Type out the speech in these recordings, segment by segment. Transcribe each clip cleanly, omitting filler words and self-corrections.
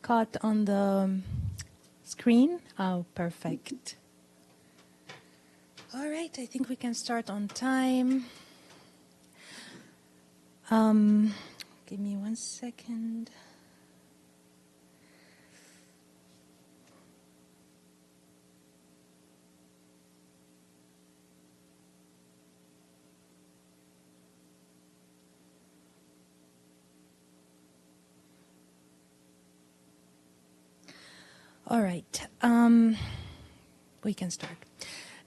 Scott on the screen? Oh, perfect. All right, I think we can start on time. Give me 1 second. All right, we can start.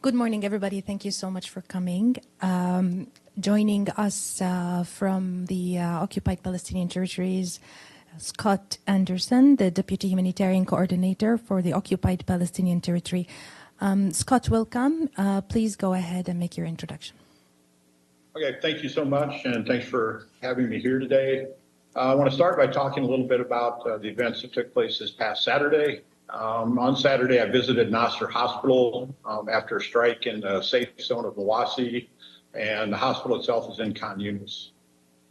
Good morning, everybody. Thank you so much for coming. Joining us from the Occupied Palestinian Territories, Scott Anderson, the Deputy Humanitarian Coordinator for the Occupied Palestinian Territory. Scott, welcome. Please go ahead and make your introduction. Okay, thank you so much, and thanks for having me here today. I want to start by talking a little bit about the events that took place this past Saturday. On Saturday, I visited Nasser Hospital after a strike in the safe zone of Mawasi, and the hospital itself is in Khan Yunis.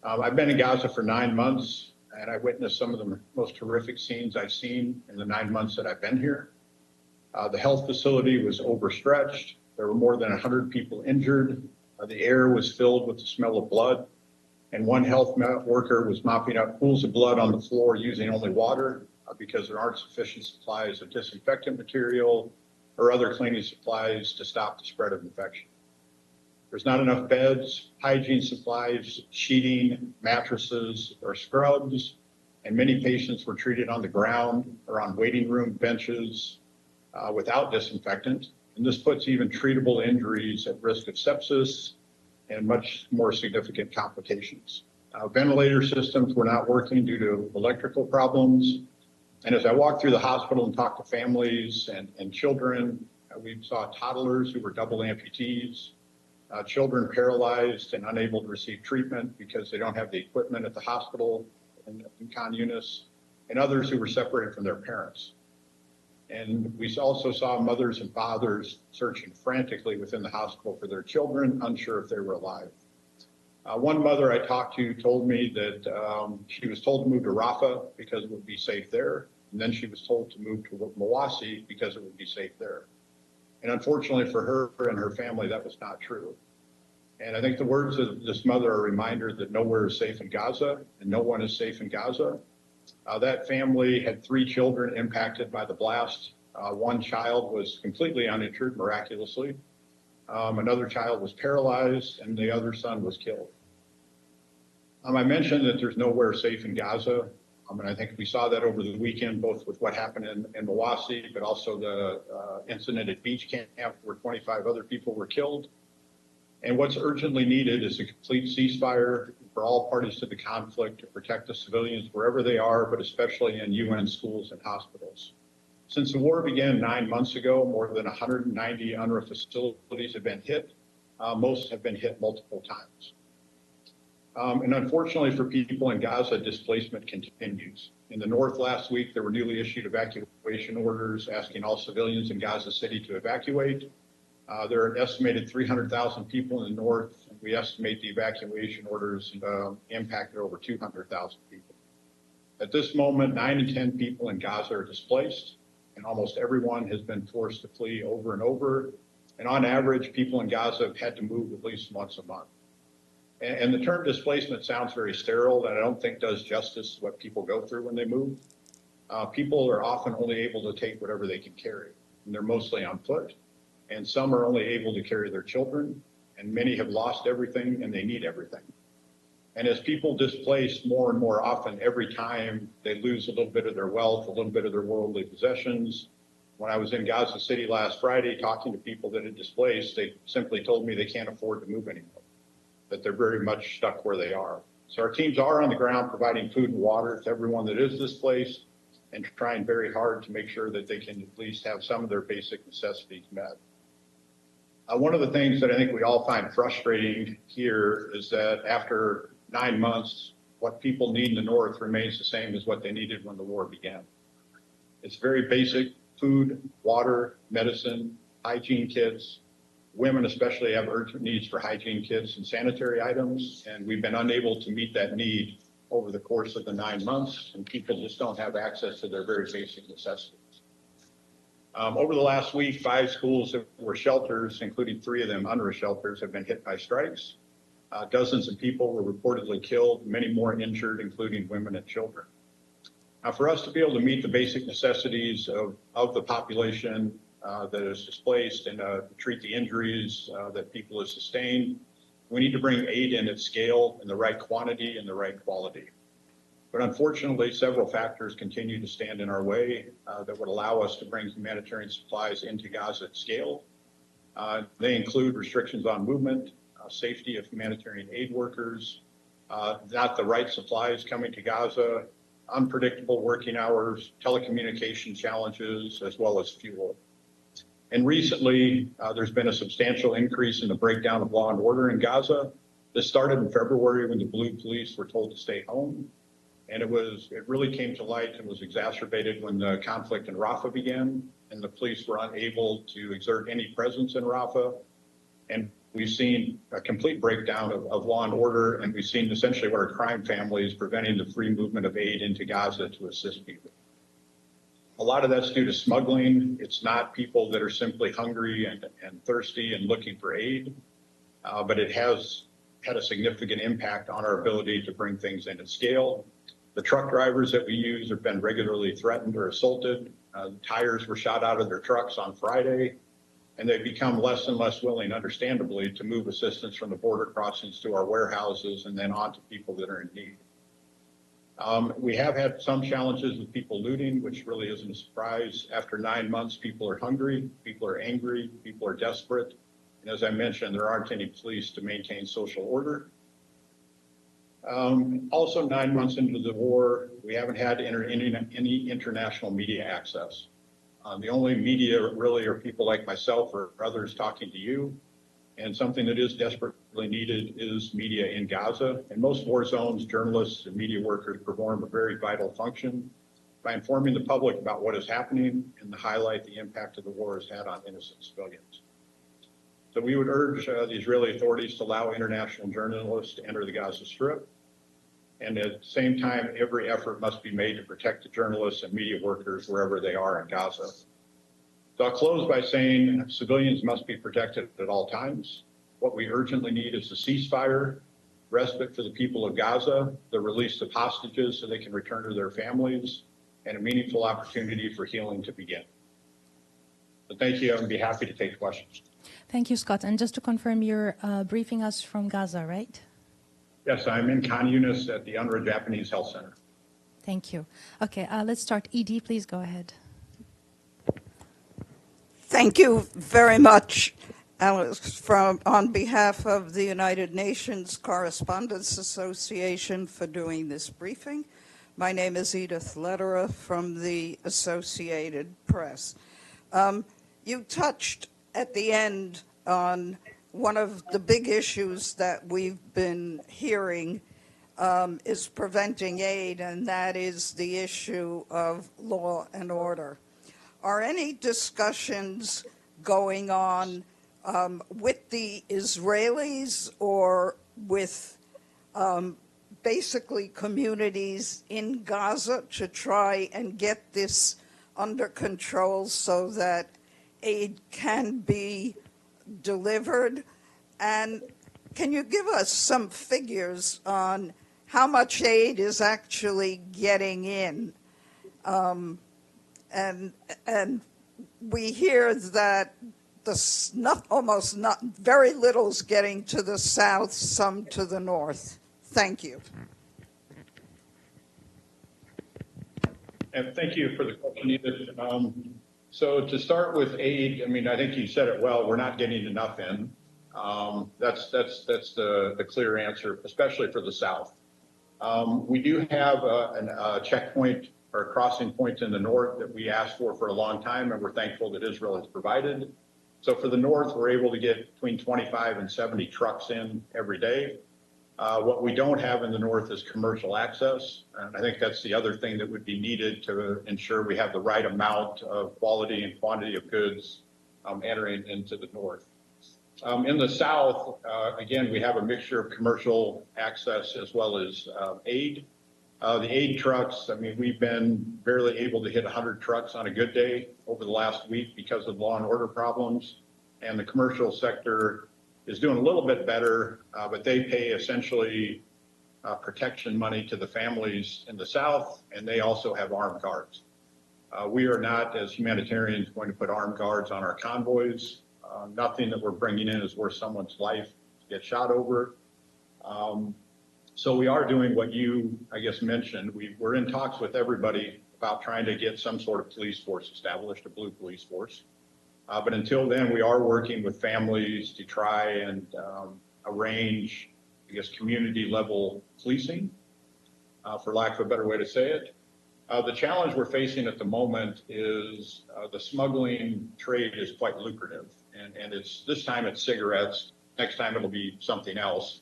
I've been in Gaza for 9 months, and I witnessed some of the most horrific scenes I've seen in the 9 months that I've been here. The health facility was overstretched. There were more than 100 people injured. The air was filled with the smell of blood, and one health worker was mopping up pools of blood on the floor using only water because there aren't sufficient supplies of disinfectant material or other cleaning supplies to stop the spread of infection. There's not enough beds, hygiene supplies, sheeting, mattresses, or scrubs, and many patients were treated on the ground or on waiting room benches without disinfectant. And this puts even treatable injuries at risk of sepsis and much more significant complications. Ventilator systems were not working due to electrical problems. And as I walked through the hospital and talked to families and children, we saw toddlers who were double amputees, children paralyzed and unable to receive treatment because they don't have the equipment at the hospital in Khan Yunis, and others who were separated from their parents. And we also saw mothers and fathers searching frantically within the hospital for their children, unsure if they were alive. One mother I talked to told me that she was told to move to Rafah because it would be safe there. And then she was told to move to Mawasi because it would be safe there. And unfortunately for her and her family, that was not true. And I think the words of this mother are a reminder that nowhere is safe in Gaza and no one is safe in Gaza. That family had 3 children impacted by the blast. One child was completely uninjured, miraculously. Another child was paralyzed, and the other son was killed. I mentioned that there's nowhere safe in Gaza. And I think we saw that over the weekend, both with what happened in Mawasi, but also the incident at Beach Camp where 25 other people were killed. And what's urgently needed is a complete ceasefire for all parties to the conflict to protect the civilians wherever they are, but especially in UN schools and hospitals. Since the war began 9 months ago, more than 190 UNRWA facilities have been hit. Most have been hit multiple times. And unfortunately for people in Gaza, displacement continues. In the north last week, there were newly issued evacuation orders asking all civilians in Gaza City to evacuate. There are an estimated 300,000 people in the north. We estimate the evacuation orders impacted over 200,000 people. At this moment, 9 in 10 people in Gaza are displaced, and almost everyone has been forced to flee over and over. And on average, people in Gaza have had to move at least once a month. And the term displacement sounds very sterile, and I don't think does justice to what people go through when they move. People are often only able to take whatever they can carry, and they're mostly on foot. And some are only able to carry their children, and many have lost everything, and they need everything. And as people displace more and more often, every time they lose a little bit of their wealth, a little bit of their worldly possessions. When I was in Gaza City last Friday talking to people that had displaced, they simply told me they can't afford to move anymore, that they're very much stuck where they are. So our teams are on the ground providing food and water to everyone that is displaced and trying very hard to make sure that they can at least have some of their basic necessities met. One of the things that I think we all find frustrating here is that after 9 months, what people need in the north remains the same as what they needed when the war began. It's very basic: food, water, medicine, hygiene kits. Women especially have urgent needs for hygiene kits and sanitary items, and we've been unable to meet that need over the course of the 9 months, and people just don't have access to their very basic necessities. Over the last week, 5 schools that were shelters, including 3 of them UNRWA shelters, have been hit by strikes. Dozens of people were reportedly killed, many more injured, including women and children. Now, for us to be able to meet the basic necessities of the population that is displaced and treat the injuries that people have sustained, we need to bring aid in at scale in the right quantity and the right quality. But unfortunately, several factors continue to stand in our way that would allow us to bring humanitarian supplies into Gaza at scale. They include restrictions on movement, safety of humanitarian aid workers, not the right supplies coming to Gaza, unpredictable working hours, telecommunication challenges, as well as fuel. And recently, there's been a substantial increase in the breakdown of law and order in Gaza. This started in February when the blue police were told to stay home. And it really came to light and was exacerbated when the conflict in Rafah began, and the police were unable to exert any presence in Rafah. And we've seen a complete breakdown of law and order, and we've seen essentially what are crime families preventing the free movement of aid into Gaza to assist people. A lot of that's due to smuggling. It's not people that are simply hungry and thirsty and looking for aid, but it has had a significant impact on our ability to bring things in at scale. The truck drivers that we use have been regularly threatened or assaulted. Tires were shot out of their trucks on Friday, and they've become less and less willing, understandably, to move assistance from the border crossings to our warehouses and then on to people that are in need. We have had some challenges with people looting, which really isn't a surprise. After 9 months, people are hungry, people are angry, people are desperate. And as I mentioned, there aren't any police to maintain social order. Also, 9 months into the war, we haven't had any international media access. The only media really are people like myself or others talking to you. And something that is desperately needed is media in Gaza. In most war zones, journalists and media workers perform a very vital function by informing the public about what is happening and to highlight the impact of the war has had on innocent civilians. So we would urge the Israeli authorities to allow international journalists to enter the Gaza Strip. And at the same time, every effort must be made to protect the journalists and media workers wherever they are in Gaza. So I'll close by saying civilians must be protected at all times. What we urgently need is a ceasefire, respite for the people of Gaza, the release of hostages so they can return to their families, and a meaningful opportunity for healing to begin. So thank you. I'd be happy to take questions. Thank you, Scott. And just to confirm, you're briefing us from Gaza, right? Yes, I'm in Khan Yunis at the UNRWA Japanese Health Center. Thank you. Okay, let's start. Edie, please go ahead. Thank you very much, Alice, on behalf of the United Nations Correspondents Association for doing this briefing. My name is Edith Lederer from the Associated Press. You touched at the end on one of the big issues that we've been hearing is preventing aid, and that is the issue of law and order. Are any discussions going on with the Israelis or with basically communities in Gaza to try and get this under control so that aid can be delivered? And can you give us some figures on how much aid is actually getting in? And we hear that very little's getting to the south, some to the north. Thank you. And thank you for the question, Edith. So to start with aid, I mean, I think you said it well. We're not getting enough in. That's the clear answer, especially for the south. We do have a checkpoint or a crossing point in the north that we asked for a long time, and we're thankful that Israel has provided. So for the north, we're able to get between 25 and 70 trucks in every day. What we don't have in the north is commercial access, and I think that's the other thing that would be needed to ensure we have the right amount of quality and quantity of goods entering into the north. In the south, again, we have a mixture of commercial access as well as aid. The aid trucks, I mean, we've been barely able to hit 100 trucks on a good day over the last week because of law and order problems. And the commercial sector is doing a little bit better, but they pay essentially protection money to the families in the South, and they also have armed guards. We are not, as humanitarians, going to put armed guards on our convoys. Nothing that we're bringing in is worth someone's life to get shot over. So we are doing what you, I guess, mentioned. We're in talks with everybody about trying to get some sort of police force established, a blue police force. But until then, we are working with families to try and arrange, I guess, community level policing, for lack of a better way to say it. The challenge we're facing at the moment is the smuggling trade is quite lucrative. And it's this time it's cigarettes, next time it'll be something else.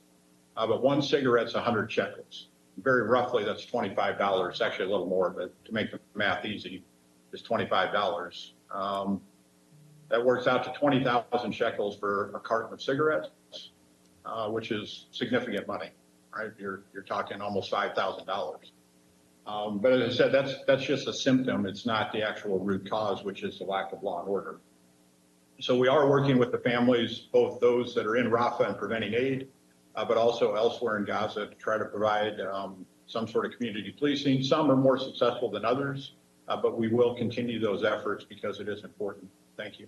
But one cigarette's 100 shekels. Very roughly, that's $25. Actually, a little more, but to make the math easy, is $25. That works out to 20,000 shekels for a carton of cigarettes, which is significant money, right? You're talking almost $5,000. But as I said, that's just a symptom. It's not the actual root cause, which is the lack of law and order. So we are working with the families, both those that are in Rafah and preventing aid, but also elsewhere in Gaza to try to provide some sort of community policing. Some are more successful than others, but we will continue those efforts because it is important. Thank you.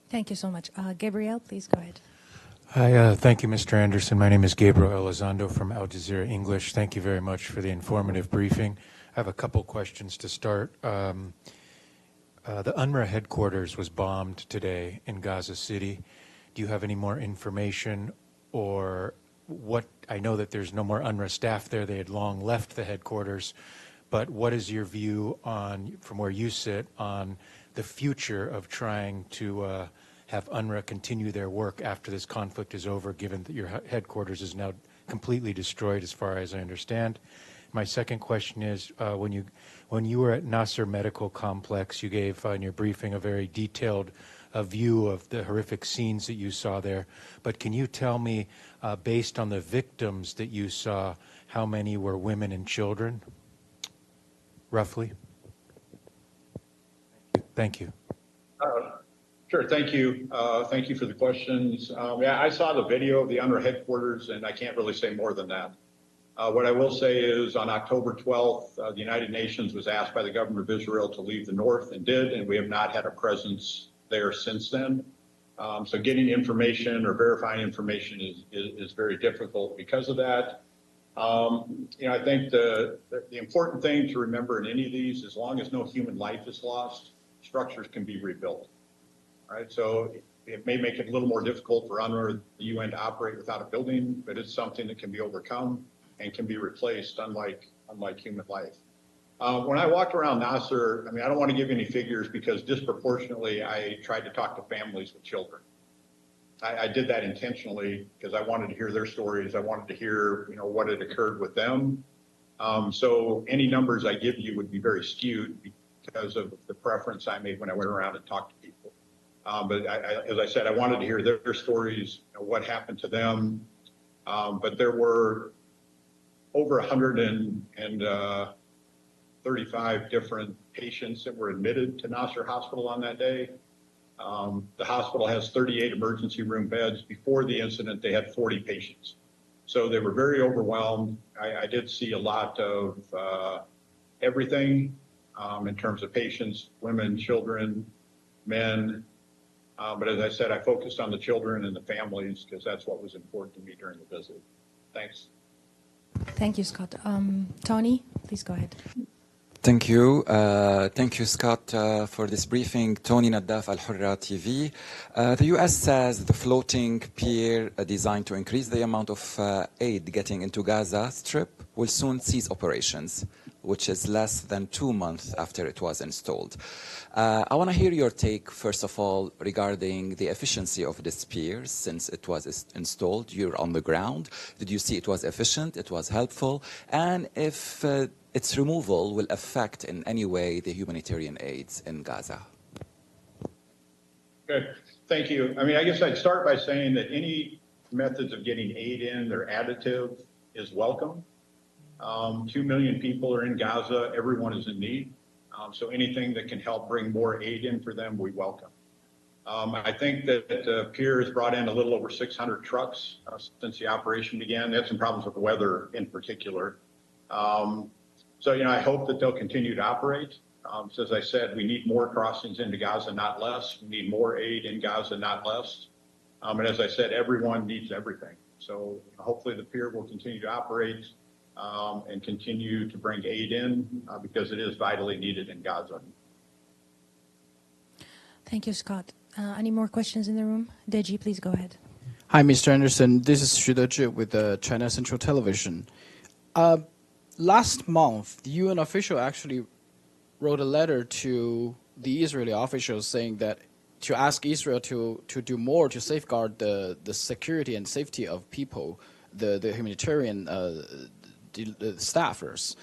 Thank you so much. Gabriel, please go ahead. Hi, thank you, Mr. Anderson. My name is Gabriel Elizondo from Al Jazeera English. Thank you very much for the informative briefing. I have a couple questions to start. The UNRWA headquarters was bombed today in Gaza City. Do you have any more information or what? I know that there's no more UNRWA staff there. They had long left the headquarters. But what is your view on, from where you sit, on the future of trying to have UNRWA continue their work after this conflict is over, given that your headquarters is now completely destroyed, as far as I understand? My second question is, when you were at Nasser Medical Complex, you gave in your briefing a very detailed view of the horrific scenes that you saw there. But can you tell me, based on the victims that you saw, how many were women and children, roughly? Thank you. Sure, thank you. Thank you for the questions. Yeah, I saw the video of the UNRWA headquarters, and I can't really say more than that. What I will say is on October 12th, the United Nations was asked by the government of Israel to leave the north and did, and we have not had a presence there since then. So getting information or verifying information is very difficult because of that. I think the important thing to remember in any of these, as long as no human life is lost, structures can be rebuilt. Right, so it may make it a little more difficult for UNRWA, the UN, to operate without a building, but it's something that can be overcome and can be replaced, unlike human life. When I walked around Nasser, I mean, I don't want to give any figures because disproportionately I tried to talk to families with children. I did that intentionally because I wanted to hear their stories. I wanted to hear, what had occurred with them. So any numbers I give you would be very skewed because of the preference I made when I went around and talked to people. But as I said, I wanted to hear their stories, what happened to them. But there were over 135 different patients that were admitted to Nasser Hospital on that day. The hospital has 38 emergency room beds. Before the incident, they had 40 patients. So they were very overwhelmed. I did see a lot of everything in terms of patients, women, children, men. But as I said, I focused on the children and the families because that's what was important to me during the visit. Thanks. Thank you, Scott. Tony, please go ahead. Thank you. Thank you, Scott, for this briefing. Tony Naddaf, Al Hurra TV. The U.S. says the floating pier designed to increase the amount of aid getting into Gaza Strip will soon cease operations, which is less than 2 months after it was installed. I want to hear your take, first of all, regarding the efficiency of this pier since it was installed. You're on the ground. Did you see it was efficient, it was helpful? And if its removal will affect in any way the humanitarian aids in Gaza? Good. Thank you. I mean, I guess I'd start by saying that any methods of getting aid in, they're additive, is welcome. 2 million people are in Gaza. Everyone is in need. So anything that can help bring more aid in for them, we welcome. I think that the pier has brought in a little over 600 trucks since the operation began. They had some problems with the weather in particular. So, I hope that they'll continue to operate. So as I said, we need more crossings into Gaza, not less. We need more aid in Gaza, not less. And as I said, everyone needs everything. So hopefully the pier will continue to operate and continue to bring aid in because it is vitally needed in Gaza. Thank you, Scott. Any more questions in the room? Deji, please go ahead. Hi, Mr. Anderson. This is Xu Dezhi with China Central Television. Last month, the UN official actually wrote a letter to the Israeli officials saying that to ask Israel to do more to safeguard the security and safety of people, the humanitarian staffers.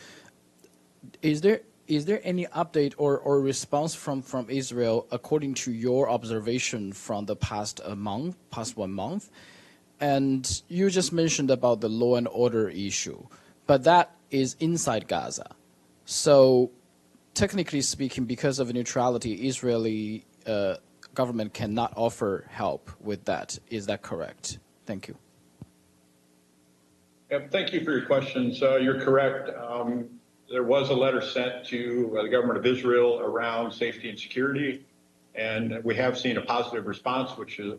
Is there any update or response from Israel according to your observation from the past 1 month? And you just mentioned about the law and order issue, but that is inside Gaza. So technically speaking, because of neutrality, Israeli government cannot offer help with that. Is that correct? Thank you. Thank you for your question. So you're correct. There was a letter sent to the government of Israel around safety and security, and we have seen a positive response, which is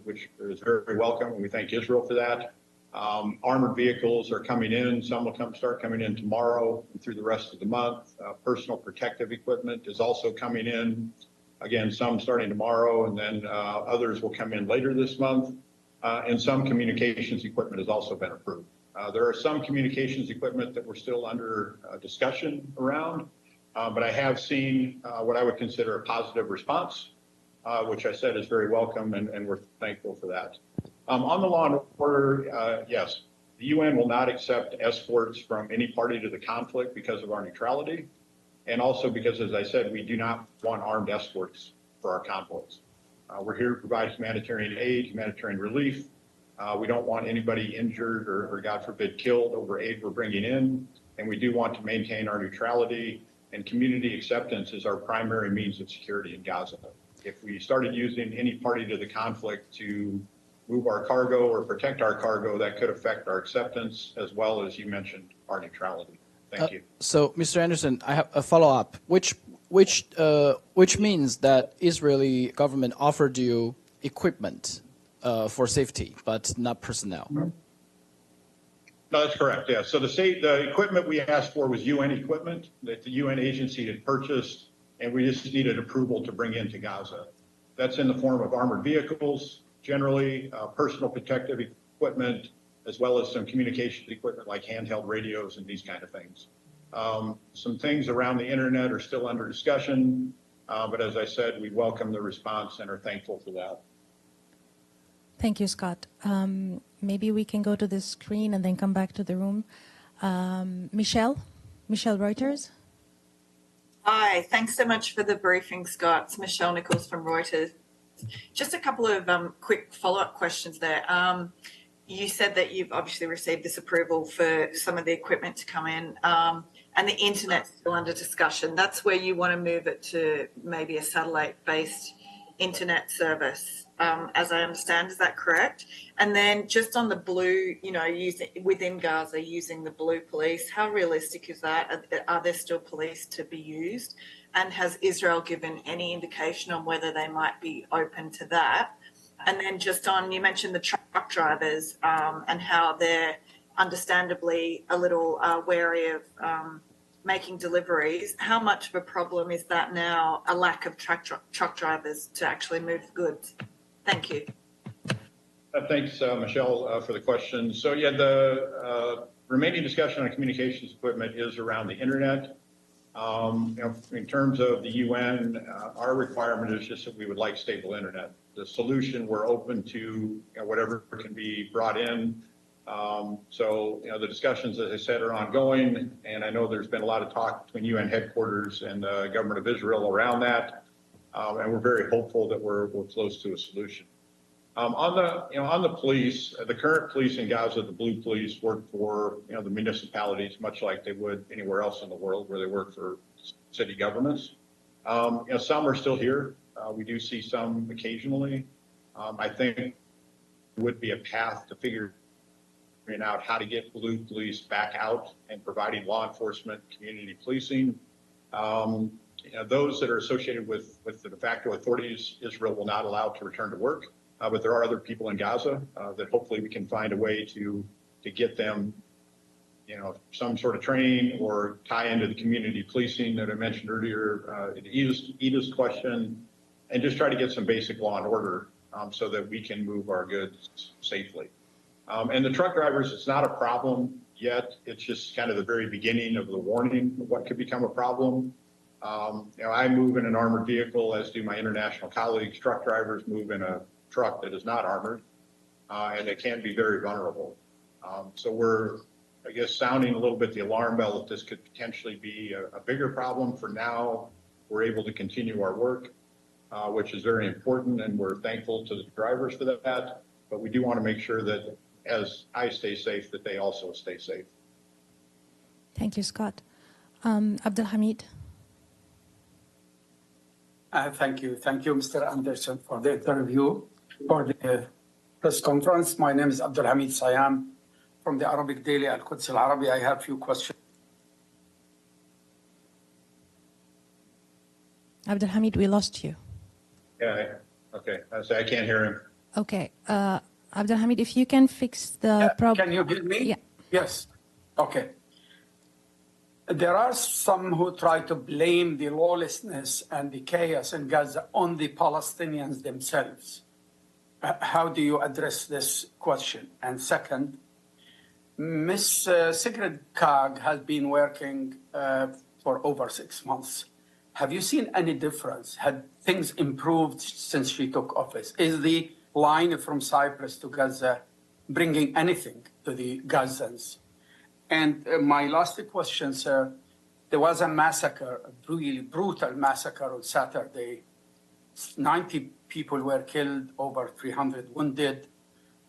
very welcome, and we thank Israel for that. Armored vehicles are coming in. Some will start coming in tomorrow and through the rest of the month. Personal protective equipment is also coming in. Again, some starting tomorrow, and then others will come in later this month. And some communications equipment has also been approved. There are some communications equipment that we're still under discussion around, but I have seen what I would consider a positive response, which I said is very welcome, and we're thankful for that. On the law and order, yes, the UN will not accept escorts from any party to the conflict because of our neutrality, and also because, as I said, we do not want armed escorts for our convoys. We're here to provide humanitarian aid, humanitarian relief. We don't want anybody injured or, God forbid, killed over aid we're bringing in, and we do want to maintain our neutrality, and community acceptance is our primary means of security in Gaza. If we started using any party to the conflict to move our cargo or protect our cargo, that could affect our acceptance as well as, you mentioned, our neutrality. Thank you. So, Mr. Anderson, I have a follow-up, which means that Israeli government offered you equipment for safety, but not personnel. No, that's correct. Yeah. So the equipment we asked for was UN equipment that the UN agency had purchased, and we just needed approval to bring into Gaza. That's in the form of armored vehicles, generally personal protective equipment, as well as some communications equipment like handheld radios and these kind of things. Some things around the internet are still under discussion, but as I said, we welcome the response and are thankful for that. Thank you, Scott. Maybe we can go to the screen and then come back to the room. Michelle Reuters. Hi, thanks so much for the briefing, Scott. It's Michelle Nichols from Reuters. Just a couple of quick follow-up questions there. You said that you've obviously received this approval for some of the equipment to come in, and the internet's still under discussion. That's where you want to move it to maybe a satellite-based internet service, as I understand. Is that correct? And then just on the blue, within Gaza, using the blue police, how realistic is that? Are there still police to be used? And has Israel given any indication on whether they might be open to that? And then just on, you mentioned the truck drivers and how they're understandably a little wary of making deliveries. How much of a problem is that now, a lack of truck drivers to actually move goods? Thank you. Thanks, Michelle, for the question. So, yeah, the remaining discussion on communications equipment is around the internet. In terms of the UN, our requirement is just that we would like stable internet. The solution, we're open to whatever can be brought in. So, the discussions, as I said, are ongoing, and I know there's been a lot of talk between UN headquarters and the government of Israel around that, and we're very hopeful that we're close to a solution. On the police, the current police in Gaza, the blue police, work for the municipalities, much like they would anywhere else in the world where they work for city governments. Some are still here. We do see some occasionally. I think it would be a path to figuring out how to get blue police back out and providing law enforcement, community policing. Those that are associated with the de facto authorities, Israel will not allow to return to work. But there are other people in Gaza that hopefully we can find a way to get them, some sort of training or tie into the community policing that I mentioned earlier, Ida's question, and just try to get some basic law and order so that we can move our goods safely. And the truck drivers, it's not a problem yet. It's just kind of the very beginning of the warning of what could become a problem. I move in an armored vehicle, as do my international colleagues. Truck drivers move in a truck that is not armored, and it can be very vulnerable. So we're, I guess, sounding a little bit the alarm bell that this could potentially be a bigger problem. For now, we're able to continue our work, which is very important, and we're thankful to the drivers for that. But we do want to make sure that as I stay safe, that they also stay safe. Thank you, Scott. Abdelhamid. Thank you, Mr. Anderson, for the interview, for the press conference. My name is Abdelhamid Sayam from the Arabic daily Al-Quds Al-Arabi. I have a few questions. Abdelhamid, we lost you. Yeah, okay. I can't hear him. Okay. Abdelhamid, if you can fix the problem. Can you hear me? Yeah. Yes. Okay. There are some who try to blame the lawlessness and the chaos in Gaza on the Palestinians themselves. How do you address this question? And second, Ms. Sigrid Kaag has been working for over 6 months. Have you seen any difference? Had things improved since she took office? Is the line from Cyprus to Gaza bringing anything to the Gazans? And my last question, sir, there was a massacre, a really brutal massacre on Saturday. 90 people were killed, over 300 wounded.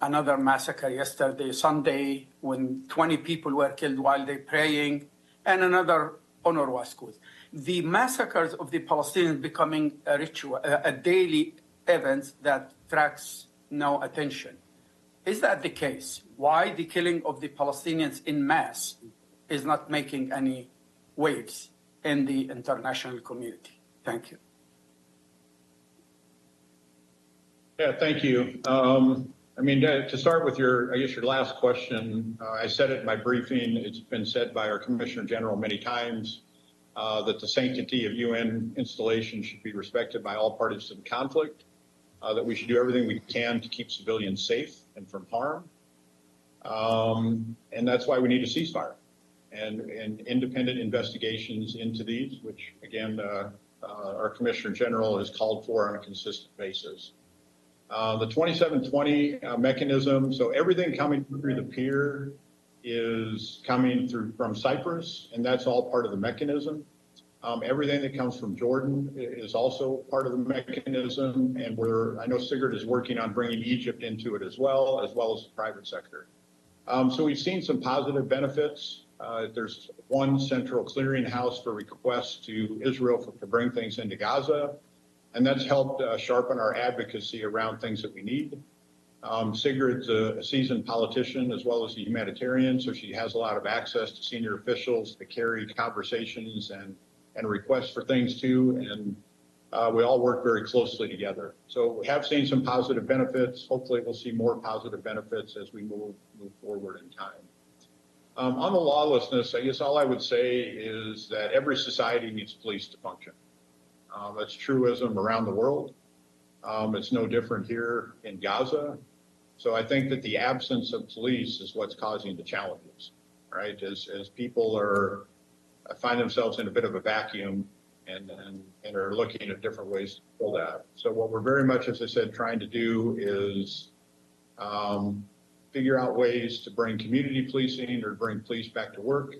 Another massacre yesterday, Sunday, when 20 people were killed while they praying, and another UNRWA schools. The massacres of the Palestinians becoming a ritual, a daily event that attracts no attention. Is that the case? Why the killing of the Palestinians in mass is not making any waves in the international community? Thank you. Yeah, thank you. To start with your last question, I said it in my briefing. It's been said by our Commissioner General many times that the sanctity of UN installations should be respected by all parties to the conflict, that we should do everything we can to keep civilians safe and from harm. And that's why we need a ceasefire and independent investigations into these, which, again, our Commissioner General has called for on a consistent basis. The 2720 mechanism, so everything coming through the pier is coming through from Cyprus, and that's all part of the mechanism. Everything that comes from Jordan is also part of the mechanism, and I know Sigrid is working on bringing Egypt into it as well as the private sector. So we've seen some positive benefits. There's one central clearinghouse for requests to Israel to bring things into Gaza, and that's helped sharpen our advocacy around things that we need. Sigrid's a seasoned politician as well as a humanitarian, so she has a lot of access to senior officials to carry conversations and requests for things too, and we all work very closely together. So we have seen some positive benefits. Hopefully we'll see more positive benefits as we move forward in time. On the lawlessness, I guess all I would say is that every society needs police to function. That's truism around the world. It's no different here in Gaza. So I think that the absence of police is what's causing the challenges, right? As people find themselves in a bit of a vacuum and are looking at different ways to fill that. So what we're very much, as I said, trying to do is figure out ways to bring community policing or bring police back to work.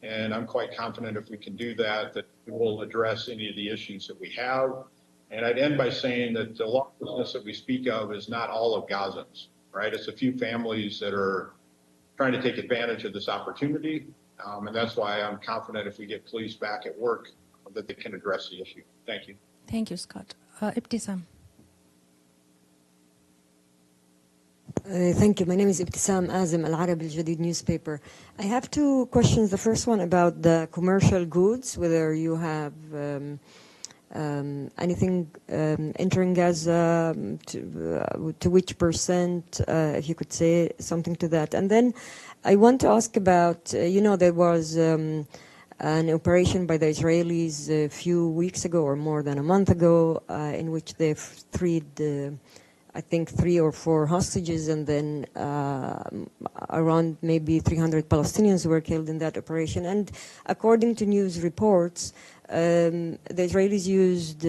And I'm quite confident if we can do that, that we will address any of the issues that we have. And I'd end by saying that the lawlessness that we speak of is not all of Gazans, right? It's a few families that are trying to take advantage of this opportunity. And that's why I'm confident if we get police back at work, that they can address the issue. Thank you. Thank you, Scott. Ibtisam. Thank you. My name is Ibtisam Azim, Al Arab Al Jadid newspaper. I have two questions. The first one about the commercial goods, whether you have anything entering Gaza, to which percent, if you could say something to that. And then I want to ask about, there was an operation by the Israelis a few weeks ago or more than a month ago in which they freed, I think, 3 or 4 hostages, and then around maybe 300 Palestinians were killed in that operation. And according to news reports, the Israelis used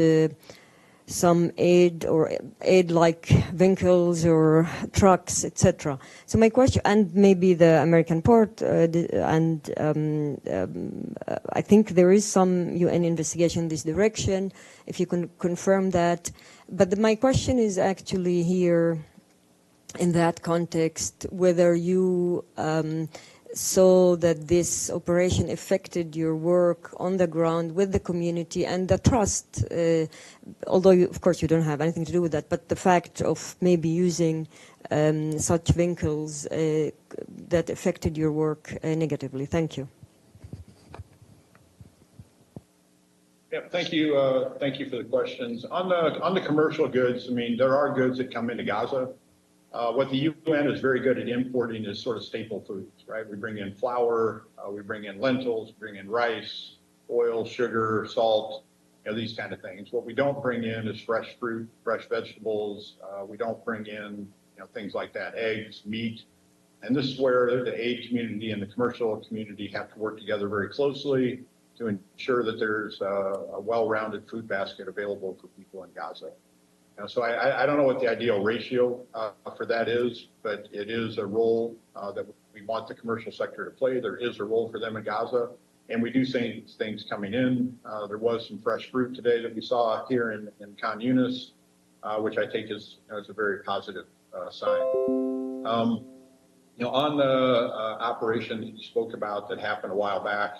some aid-like vehicles or trucks, etc. So my question, and maybe the American port, and I think there is some UN investigation in this direction, if you can confirm that. But my question is actually here, in that context, whether you saw that this operation affected your work on the ground with the community and the trust, although of course you don't have anything to do with that, but the fact of maybe using such vehicles that affected your work negatively. Thank you. Yeah, thank you. Thank you for the questions. On the commercial goods, I mean, there are goods that come into Gaza. What the UN is very good at importing is sort of staple foods, right? We bring in flour, we bring in lentils, bring in rice, oil, sugar, salt, these kind of things. What we don't bring in is fresh fruit, fresh vegetables. We don't bring in, things like that, eggs, meat. And this is where the aid community and the commercial community have to work together very closely to ensure that there's a well-rounded food basket available for people in Gaza. So I don't know what the ideal ratio for that is, but it is a role that we want the commercial sector to play. There is a role for them in Gaza, and we do see things coming in. There was some fresh fruit today that we saw here in Khan Yunis, which I think is a very positive sign. On the operation that you spoke about that happened a while back,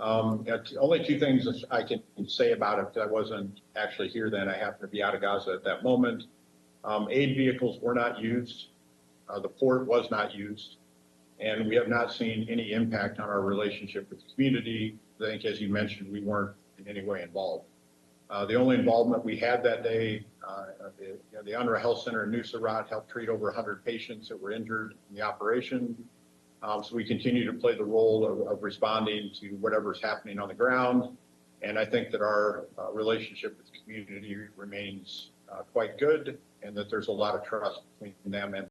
only 2 things I can say about it, because I wasn't actually here then. I happened to be out of Gaza at that moment. Aid vehicles were not used. The port was not used. And we have not seen any impact on our relationship with the community. I think, as you mentioned, we weren't in any way involved. The only involvement we had that day, the UNRWA Health Center in Nuseirat helped treat over 100 patients that were injured in the operation. So we continue to play the role of responding to whatever's happening on the ground. And I think that our relationship with the community remains quite good, and that there's a lot of trust between them and